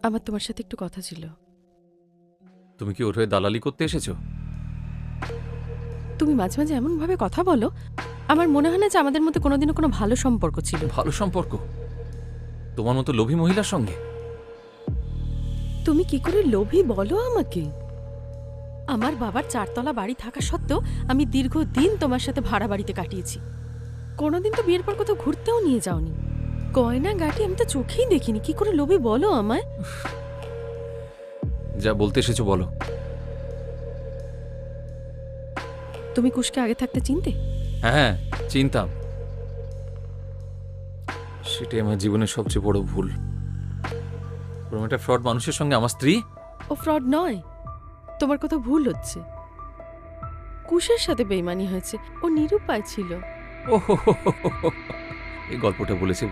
আমার তোমার সাথে একটু কথা ছিল। তুমি কি ওর হয়ে দালালি করতে এসেছো? তুমি মাঝে মাঝে এমন ভাবে কথা বলো, আমার মনে হয় না যে আমাদের মধ্যে কোনোদিনও কোনো ভালো সম্পর্ক ছিল। ভালো সম্পর্ক? তোমার মতো লোভী মহিলার সঙ্গে? তুমি কি করে লোভী বলো আমাকে? আমার বাবার 4 তলা বাড়ি থাকা সত্ত্বেও আমি দীর্ঘদিন তোমার সাথে ভাড়া বাড়িতে কাটিয়েছি। কোনোদিন তো বিয়ের পর কোথাও ঘুরতেও নিয়ে যাওনি। গয়না গাটি আমি তো চোখেই দেখিনি, কি করে লোভী বলো আমায়? যা বলতে এসেছো বলো। তুমি কুশকে আগে থাকতে চিনতে? হ্যাঁ, চিনতাম। সেটাই আমার জীবনের সবচেয়ে বড় ভুল। ওরকম একটা ফ্রড মানুষের সঙ্গে আমার স্ত্রী। ও ফ্রড নয়, তোমার কথা ভুল হচ্ছে। কুশের সাথে বেইমানি হয়েছে, ও নিরুপায় ছিল। ও, এই গল্পটা বলেছে